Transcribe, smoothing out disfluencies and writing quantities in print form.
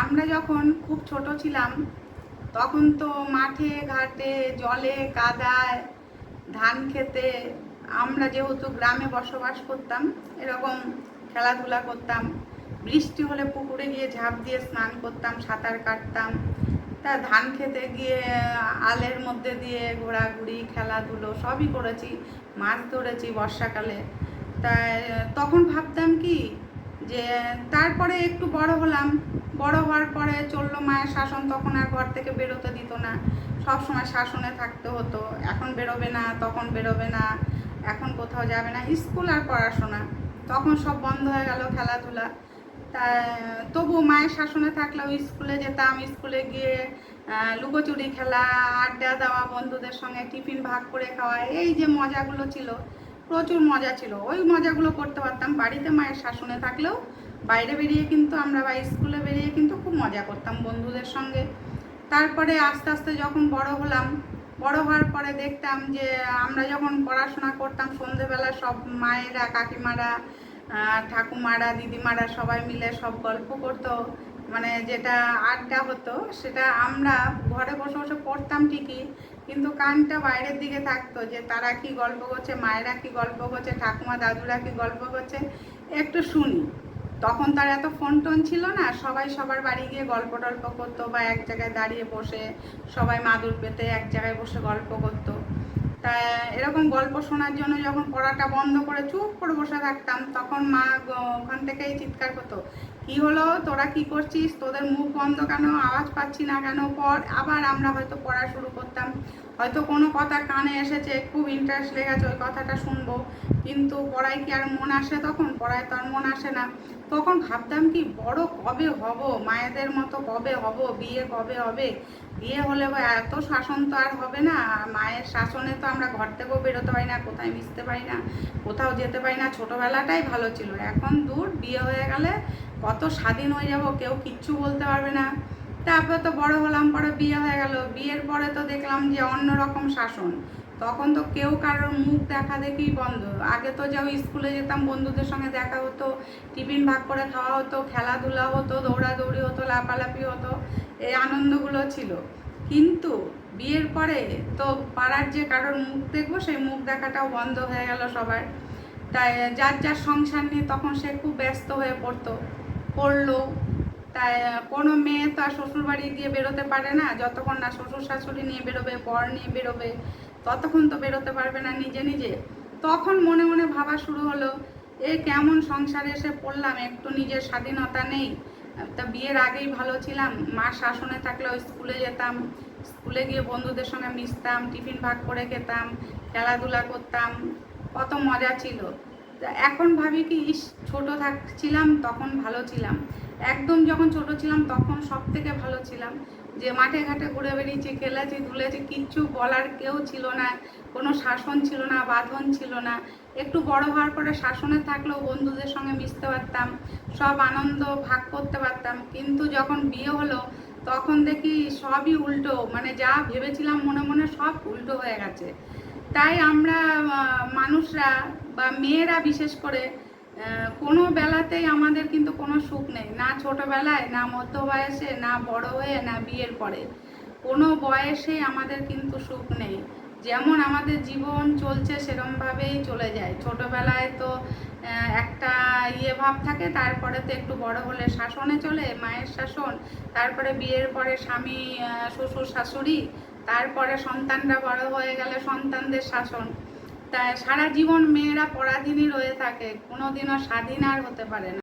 আমরা যখন খুব ছোট ছিলাম তখন তো মাঠে ঘাটে জলে কাদায় ধান খেতে আমরা যেহেতু গ্রামে বসবাস করতাম এরকম খেলাধুলা করতাম। বৃষ্টি হলে পুকুরে গিয়ে ঝাঁপ দিয়ে স্নান করতাম, সাঁতার কাটতাম। তা ধান খেতে গিয়ে আলের মধ্যে দিয়ে ঘোরাঘুরি খেলাধুলো সবই করেছি, মাছ ধরেছি বর্ষাকালে। তাই তখন ভাবতাম কি যে তারপরে একটু বড় হলাম, বড় হওয়ার পরে চললো মায়ের শাসন, তখন আর ঘর থেকে বেরোতে দিত না, সব সময় শাসনে থাকতে হতো। এখন বেরোবে না, তখন বেরোবে না, এখন কোথাও যাবে না, স্কুল আর পড়াশোনা তখন সব বন্ধ হয়ে গেল, খেলাধুলা। তা তবু মায়ের শাসনে থাকলেও স্কুলে যেতাম, স্কুলে গিয়ে লুকোচুরি খেলা, আড্ডা দেওয়া, বন্ধুদের সঙ্গে টিফিন ভাগ করে খাওয়া, এই যে মজাগুলো ছিল প্রচুর মজা ছিল। ওই মজাগুলো করতে পারতাম বাড়িতে মায়ের শাসনে থাকলেও। বাইরে বেরিয়ে কিন্তু আমরা বা স্কুলে বেরিয়ে কিন্তু খুব মজা করতাম বন্ধুদের সঙ্গে। তারপরে আস্তে আস্তে যখন বড় হলাম, বড় হওয়ার পরে দেখতাম যে আমরা যখন পড়াশোনা করতাম সন্ধেবেলা সব মায়েরা, কাকিমারা, ঠাকুমারা, দিদিমারা সবাই মিলে সব গল্প করতো, মানে যেটা আড্ডা হতো সেটা আমরা ঘরে বসে বসে পড়তাম ঠিকই, কিন্তু কানটা বাইরের দিকে থাকতো যে তারা কি গল্প করছে, মায়েরা কি গল্প করছে, ঠাকুমা দাদুরা কি গল্প করছে, একটু শুনি। তখন তার এত ফোন টোন ছিল না, সবাই সবার বাড়ি গিয়ে গল্প টল্প করতো বা এক জায়গায় দাঁড়িয়ে বসে সবাই মাদুর পেতে এক জায়গায় বসে গল্প করতো। তা এরকম গল্প শোনার জন্য যখন পড়াটা বন্ধ করে চুপ করে বসে থাকতাম তখন মা ওখান থেকেই চিৎকার করতো, কি হলো, তোরা কি করছিস, তোদের মুখ বন্ধ কেন, আওয়াজ পাচ্ছি না কেন, পড়। আবার আমরা হয়তো পড়া শুরু করতাম, হয়তো কোনো কথা কানে এসেছে, খুব ইন্টারেস্ট লেগেছে, ওই কথাটা শুনবো, কিন্তু পড়ায় কি আর মন আসে, তখন পড়ায় তো আর মন আসে না। তখন ভাবতাম কি বড় কবে হব, মায়েদের মতো কবে হব, বিয়ে কবে হবে, বিয়ে হলে বা এত শাসন তো আর হবে না। মায়ের শাসনে তো আমরা ঘর থেকেও বেরোতে পারি না, কোথায় মিশতে পারি না, কোথাও যেতে পারি না। ছোটোবেলাটাই ভালো ছিল, এখন দূর, বিয়ে হয়ে গেলে কত স্বাধীন হয়ে যাব, কেউ কিচ্ছু বলতে পারবে না। তারপর তো বড় হলাম, পরে বিয়ে হয়ে গেল, বিয়ের পরে তো দেখলাম যে অন্যরকম শাসন। তখন তো কেউ কারোর মুখ দেখা দেখি বন্ধ। আগে তো যাও স্কুলে যেতাম, বন্ধুদের সঙ্গে দেখা হতো, টিফিন ভাগ করে খাওয়া হতো, খেলাধুলা হতো, দৌড়াদৌড়ি হতো, লাফালাফি হতো, এই আনন্দগুলো ছিল। কিন্তু বিয়ের পরে তো পাড়ার যে কারোর মুখ দেখবো সেই মুখ দেখাটাও বন্ধ হয়ে গেল সবার। তাই যার যার সংসার নিয়ে তখন সে খুব ব্যস্ত হয়ে পড়লো। তাই কোনো মেয়ে তো আর শ্বশুরবাড়ি দিয়ে বেরোতে পারে না, যতক্ষণ না শ্বশুর শাশুড়ি নিয়ে বেরোবে, বর নিয়ে বেরোবে, ততক্ষণ তো বেরোতে পারবে না নিজে নিজে। তখন মনে মনে ভাবা শুরু হলো, এ কেমন সংসারে এসে পড়লাম, একটু নিজের স্বাধীনতা নেই। তা বিয়ের আগেই ভালো ছিলাম, মা শাসনে থাকলেও স্কুলে যেতাম, স্কুলে গিয়ে বন্ধুদের সঙ্গে মিশতাম, টিফিন ভাগ করে খেতাম, খেলাধুলা করতাম, কত মজা ছিল। এখন ভাবি কি ইস, ছোটো থাকছিলাম তখন ভালো ছিলাম, একদম যখন ছোট ছিলাম তখন সব থেকে ভালো ছিলাম। যে মাঠে ঘাটে ঘুরে বেরিয়েছি, খেলেছি, ধুলেছি, কিচ্ছু বলার কেউ ছিল না, কোনো শাসন ছিল না, বাঁধন ছিল না। একটু বড় হওয়ার পরে শাসনে থাকলেও বন্ধুদের সঙ্গে মিশতে পারতাম, সব আনন্দ ভাগ করতে পারতাম। কিন্তু যখন বিয়ে হলো তখন দেখি সবই উল্টো, মানে যা ভেবেছিলাম মনে মনে সব উল্টো হয়ে গেছে। তাই আমরা মানুষরা বা মেয়েরা বিশেষ করে কোনো বেলাতেই আমাদের কিন্তু কোনো সুখ নেই, না ছোটোবেলায়, না মধ্য বয়সে, না বড় হয়ে, না বিয়ের পরে। কোনো বয়সেই আমাদের কিন্তু সুখ নেই। যেমন আমাদের জীবন চলছে সেরমভাবেই চলে যায়। ছোটোবেলায় তো একটা ভাব থাকে, তারপরে তো একটু বড় হলে শাসনে চলে, মায়ের শাসন, তারপরে বিয়ের পরে স্বামী, শ্বশুর শাশুড়ি, তারপরে সন্তানরা বড় হয়ে গেলে সন্তানদের শাসন। তাই সারা জীবন মেয়েরা পরাধীনই রয়ে থাকে, কোনোদিনও স্বাধীন আর হতে পারে না।